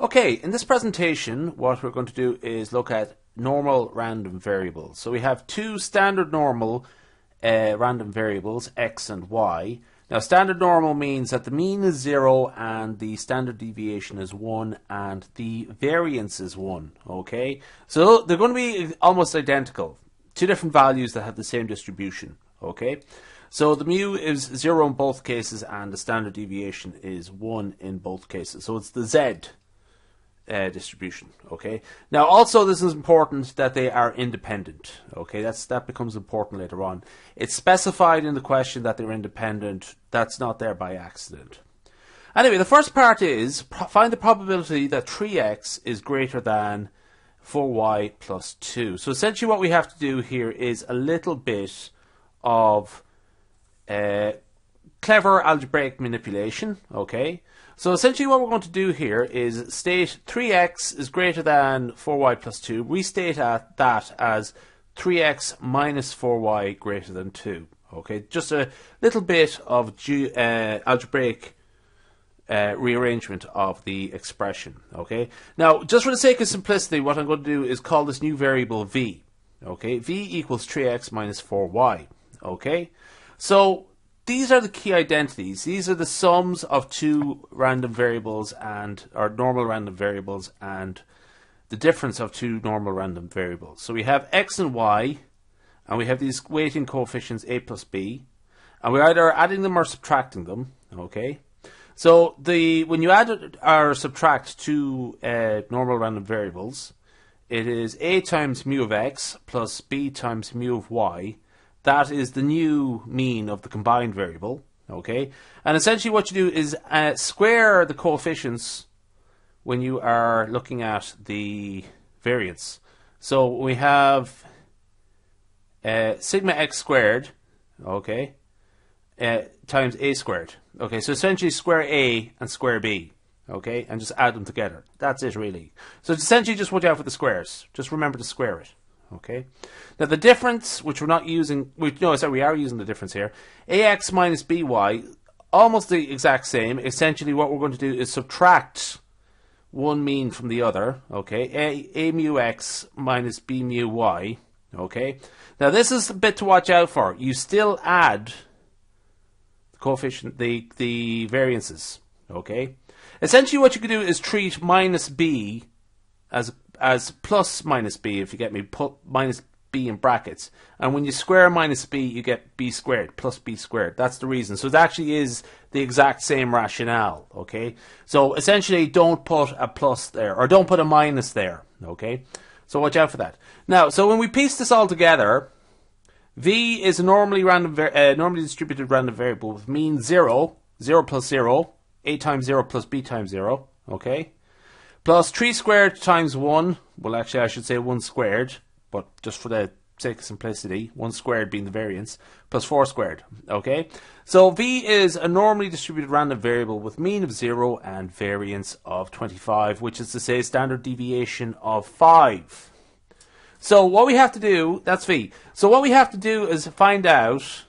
Okay, in this presentation, what we're going to do is look at normal random variables. So we have two standard normal random variables, x and y. Now, standard normal means that the mean is 0 and the standard deviation is 1 and the variance is 1, okay? So they're going to be almost identical, two different values that have the same distribution, okay? So the mu is 0 in both cases and the standard deviation is 1 in both cases. So it's the z distribution, okay? Now also this is important that they are independent, okay? That becomes important later on. It's specified in the question that they're independent. That's not there by accident. Anyway, the first part is find the probability that 3x is greater than 4y plus 2. So essentially what we have to do here is a little bit of clever algebraic manipulation, okay? So essentially what we're going to do here is state 3x is greater than 4y plus 2. Restate that as 3x minus 4y greater than 2. Okay, just a little bit of algebraic rearrangement of the expression. Okay, now just for the sake of simplicity, what I'm going to do is call this new variable v. Okay, v equals 3x minus 4y. Okay, so these are the key identities. These are the sums of two random variables or normal random variables and the difference of two normal random variables. So we have x and y, and we have these weighting coefficients a plus b, and we're either adding them or subtracting them. Okay. So when you add or subtract two normal random variables, it is a times mu of x plus b times mu of y. That is the new mean of the combined variable, okay? And essentially what you do is square the coefficients when you are looking at the variance. So we have sigma x squared, okay, times a squared. Okay, so essentially square a and square b, okay, and just add them together. That's it, really. So it's essentially just watch out for the squares. Just remember to square it. Okay. Now the difference, which we're not using, we are using the difference here. Ax minus by, almost the exact same. Essentially, what we're going to do is subtract one mean from the other. Okay. A mu x minus b mu y. Okay. Now this is a bit to watch out for. You still add the coefficient, the variances. Okay. Essentially, what you can do is treat minus b as plus minus b, if you get me, put minus b in brackets. And when you square minus b, you get b squared, plus b squared. That's the reason. So it actually is the exact same rationale, okay? So essentially, don't put a plus there, or don't put a minus there, okay? So watch out for that. Now, so when we piece this all together, v is a normally distributed random variable with mean 0, 0 plus 0, a times 0 plus b times 0, okay? Plus 3 squared times 1, well actually I should say 1 squared, but just for the sake of simplicity, 1 squared being the variance, plus 4 squared, okay? So v is a normally distributed random variable with mean of 0 and variance of 25, which is to say standard deviation of 5. So what we have to do, that's v. So what we have to do is find out,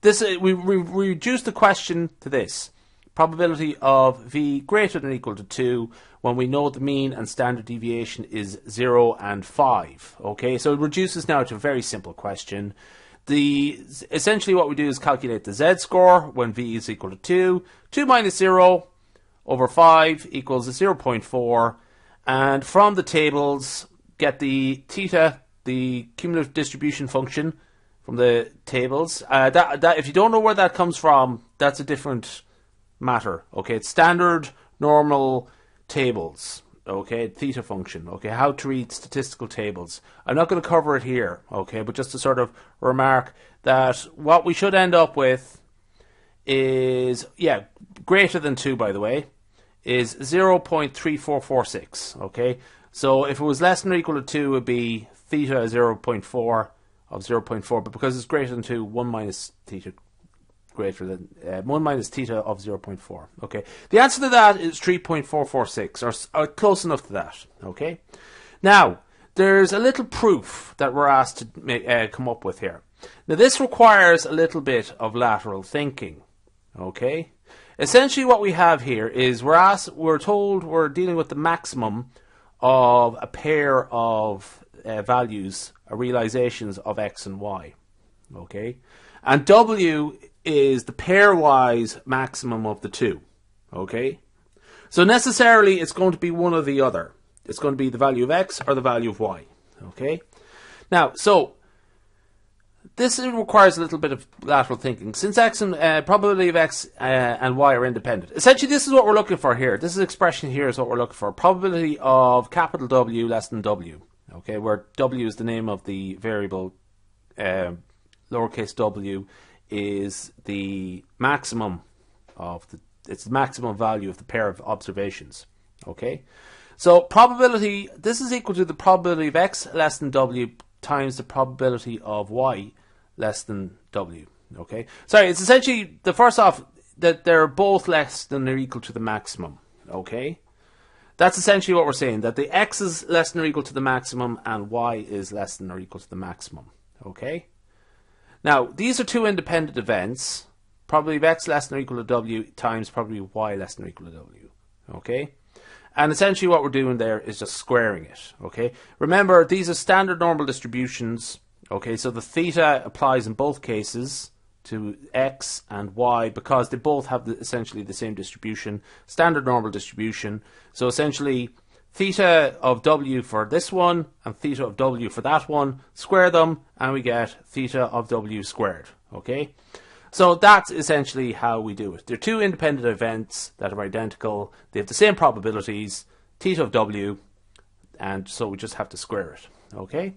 we reduce the question to this. Probability of v greater than or equal to 2 when we know the mean and standard deviation is 0 and 5. Okay, so it reduces now to a very simple question. Essentially what we do is calculate the z-score when v is equal to 2. 2 minus 0 over 5 equals 0.4. And from the tables, get the theta, the cumulative distribution function from the tables. If you don't know where that comes from, that's a different matter. Okay, it's standard normal tables. Okay, theta function. Okay, how to read statistical tables. I'm not going to cover it here. Okay, but just to sort of remark that what we should end up with is, yeah, greater than 2, by the way, is 0.3446. Okay, so if it was less than or equal to 2, it would be theta 0.4 of 0.4, but because it's greater than 2, 1 minus theta greater than 1 minus theta of 0.4. Okay, the answer to that is 3.446, or close enough to that. Okay, now there's a little proof that we're asked to come up with here. Now this requires a little bit of lateral thinking. Okay, Essentially what we have here is we're told we're dealing with the maximum of a pair of values, realizations of x and y. Okay? And w is the pairwise maximum of the two. Okay? So necessarily it's going to be one or the other. It's going to be the value of x or the value of y. Okay? Now, so this requires a little bit of lateral thinking. Since x and probability of x and y are independent, essentially this is what we're looking for here. This expression here is what we're looking for. Probability of capital W less than w. Okay, where w is the name of the variable, lowercase w is the maximum of it's the maximum value of the pair of observations. Okay, so probability, this is equal to the probability of x less than w times the probability of y less than w. Okay, sorry, it's essentially, the first off, that they're both less than or equal to the maximum. Okay, that's essentially what we're saying, that the x is less than or equal to the maximum and y is less than or equal to the maximum. Okay, now these are two independent events. Probability of x less than or equal to w times probability of y less than or equal to w. Okay, and essentially what we're doing there is just squaring it. Okay, remember these are standard normal distributions. Okay, so the theta applies in both cases to x and y because they both have essentially the same distribution, standard normal distribution. So essentially theta of w for this one and theta of w for that one, square them and we get theta of w squared. Okay, so that's essentially how we do it. They're two independent events that are identical. They have the same probabilities, theta of w, and so we just have to square it. Okay,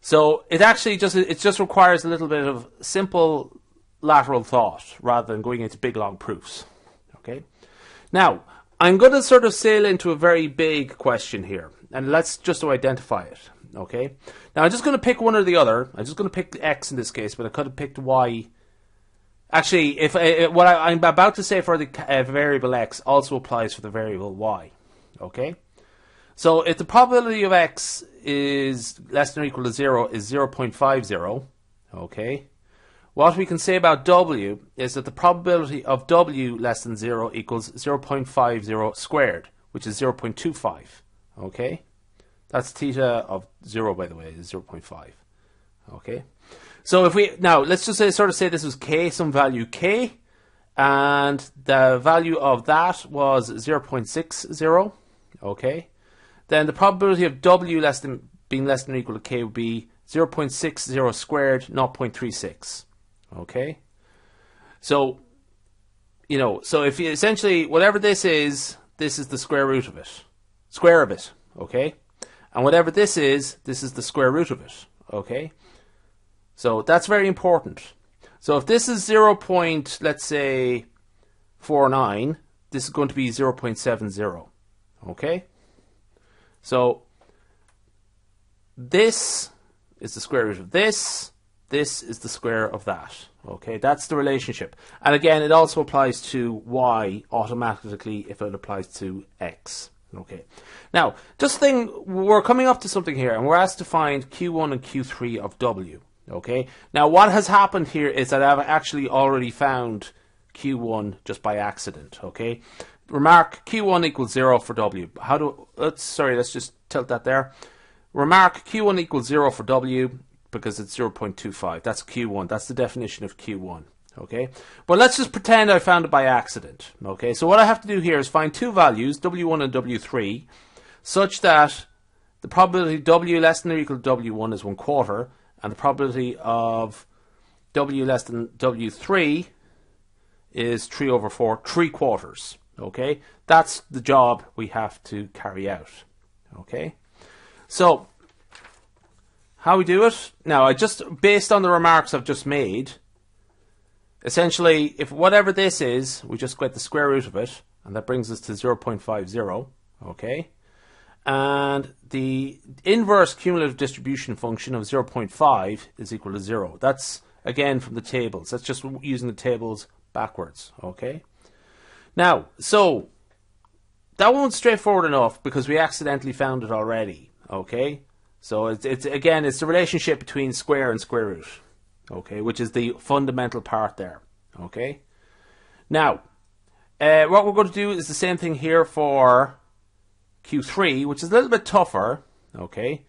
so it actually just requires a little bit of simple lateral thought rather than going into big long proofs. Okay, now I'm going to sort of sail into a very big question here, and let's just identify it. Okay, now I'm just going to pick one or the other. I'm just going to pick x in this case, but I could have picked y. Actually, if what I'm about to say for the variable x also applies for the variable y. Okay, so if the probability of x is less than or equal to 0 is 0.50, okay, what we can say about w is that the probability of w less than 0 equals 0.50 squared, which is 0.25. Okay, that's theta of 0, by the way, is 0.5. Okay, so if we now let's just say this was k, some value k, and the value of that was 0.60. Okay, then the probability of w being less than or equal to k would be 0.60 squared, 0.36. Okay, so so if you essentially whatever this is the square root of it, okay, and whatever this is the square root of it. Okay, so that's very important. So if this is 0. Let's say 49, this is going to be 0.70. Okay, so this is the square root of this. This is the square of that. Okay, that's the relationship. And again, it also applies to y automatically if it applies to x. Okay, now just think, we're coming up to something here, and we're asked to find Q1 and Q3 of w. Okay, now what has happened here is that I've actually already found Q1 just by accident. Okay, remark Q1 equals 0 for w. Let's just tilt that there. Remark Q1 equals 0 for w because it's 0.25. That's Q1. That's the definition of Q1. Okay, but let's just pretend I found it by accident. Okay, so what I have to do here is find two values, w1 and w3, such that the probability w less than or equal to w1 is 1/4, and the probability of w less than w3 is 3/4, 3/4. Okay, that's the job we have to carry out. Okay, so how we do it? Now, based on the remarks I've just made, essentially, if whatever this is, we just get the square root of it, and that brings us to 0.50, okay? And the inverse cumulative distribution function of 0.5 is equal to 0. That's, again, from the tables. That's just using the tables backwards, okay? Now, so, that one's straightforward enough because we accidentally found it already, okay? So, it's the relationship between square and square root. Okay, which is the fundamental part there. Okay, now what we're going to do is the same thing here for Q3, which is a little bit tougher. Okay,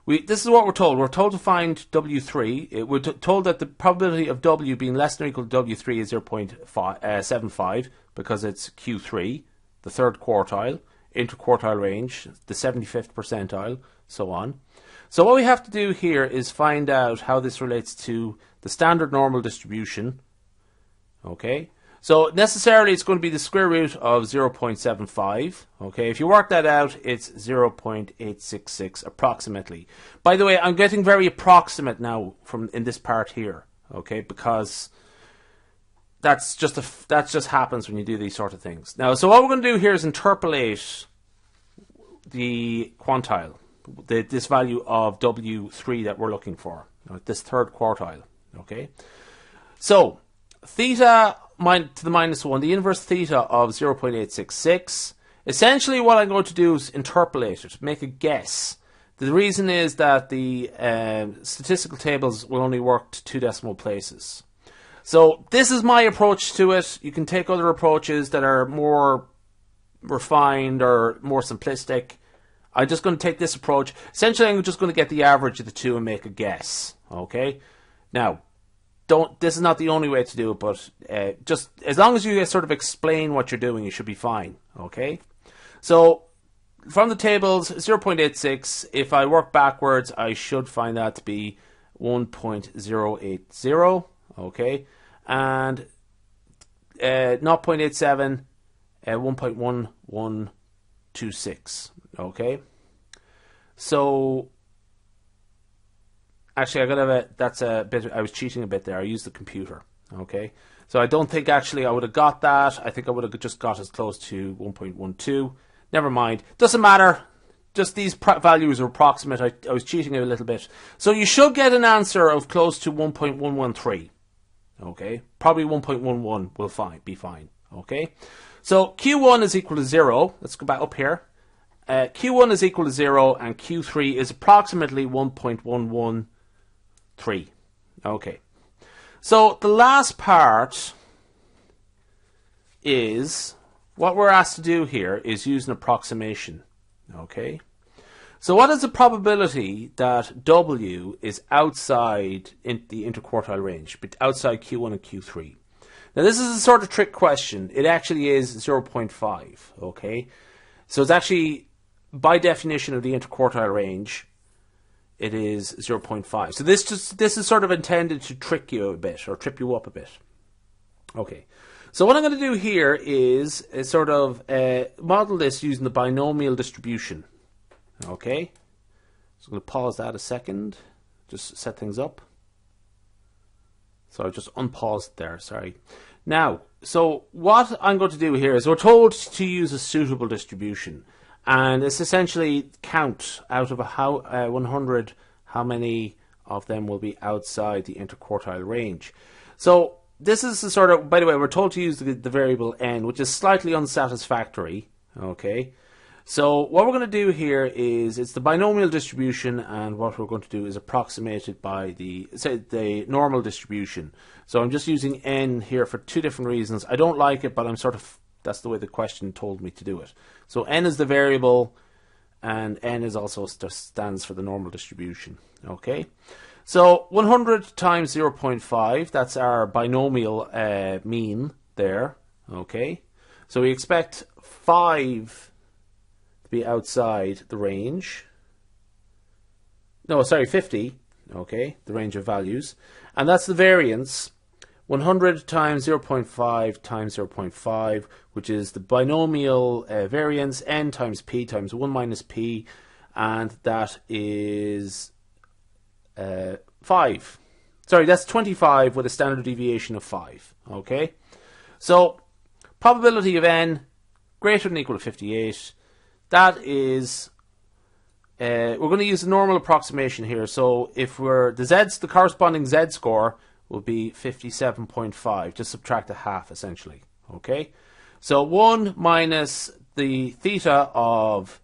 this is what we're told. We're told to find W3. We're told that the probability of W being less than or equal to W3 is 0.75 because it's Q3, the third quartile, interquartile range, the 75th percentile, so on. So what we have to do here is find out how this relates to the standard normal distribution. Okay, so necessarily it's going to be the square root of 0.75. Okay, if you work that out, it's 0.866 approximately. By the way, I'm getting very approximate now in this part here. Okay, because that's just happens when you do these sort of things. Now, so what we're going to do here is interpolate the quantile, this value of W3 that we're looking for, this third quartile. Okay, so theta to the minus 1, the inverse theta of 0.866. Essentially what I'm going to do is interpolate it, make a guess. The reason is that the statistical tables will only work to 2 decimal places. So this is my approach to it. You can take other approaches that are more refined or more simplistic. I'm just going to take this approach. Essentially, I'm just going to get the average of the two and make a guess. Okay? Now, this is not the only way to do it, but just as long as you sort of explain what you're doing, you should be fine. Okay? So, from the tables, 0.86, if I work backwards, I should find that to be 1.080. Okay? And 0.87, 1.1126. Okay? So, actually, I gotta that's a bit. I was cheating a bit there. I used the computer. Okay, so I don't think actually I would have got that. I think I would have just got as close to 1.12. Never mind. Doesn't matter. Just these values are approximate. I was cheating a little bit. So you should get an answer of close to 1.113. Okay, probably 1.11 will be fine. Okay, so Q1 is equal to 0. Let's go back up here. Q1 is equal to 0 and Q3 is approximately 1.113. Okay. So the last part is what we're asked to do here is use an approximation. Okay. So what is the probability that W is outside the interquartile range, but outside Q1 and Q3? Now this is a sort of trick question. It actually is 0.5. Okay. So it's actually, by definition of the interquartile range, it is 0.5. So this is sort of intended to trick you a bit, or trip you up a bit. Okay. So what I'm going to do here is sort of model this using the binomial distribution. Okay. So I'm going to pause that a second. Just set things up. So I just unpaused there, sorry. Now, so what I'm going to do here is we're told to use a suitable distribution. And it's essentially count out of 100 how many of them will be outside the interquartile range. So this is the sort of, by the way, we're told to use the variable n, which is slightly unsatisfactory. Okay, so what we're going to do here is it's the binomial distribution, and what we're going to do is approximate it by the normal distribution. So I'm just using n here for 2 different reasons. I don't like it, but I'm sort of, that's the way the question told me to do it. So n is the variable, and n is also stands for the normal distribution. Okay, so 100 times 0.5, that's our binomial mean there. Okay, so we expect 5 to be outside the range. No, sorry, 50. Okay, the range of values, and that's the variance. 100 times 0.5 times 0.5, which is the binomial variance, n times p times 1 minus p, and that is 5. Sorry, that's 25 with a standard deviation of 5. Okay, so probability of n greater than or equal to 58. That is, we're going to use a normal approximation here. So if the corresponding z score will be 57.5. Just subtract a half, essentially. Okay, so 1 minus the theta of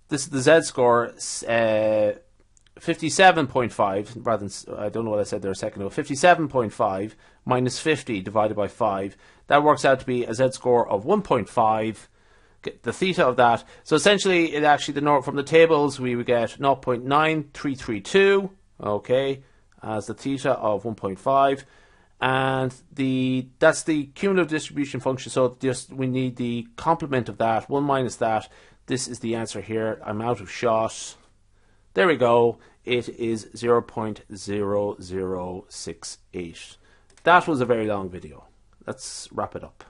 this, the z score, 57.5, rather than, I don't know what I said there a second ago, 57.5 minus 50 divided by 5. that works out to be a z-score of 1.5. Get the theta of that. So essentially, it actually from the tables we would get 0.9332, okay, as the theta of 1.5, and that's the cumulative distribution function. So we need the complement of that, 1 minus that. This is the answer here. I'm out of shot. There we go. It is 0.0068. That was a very long video. Let's wrap it up.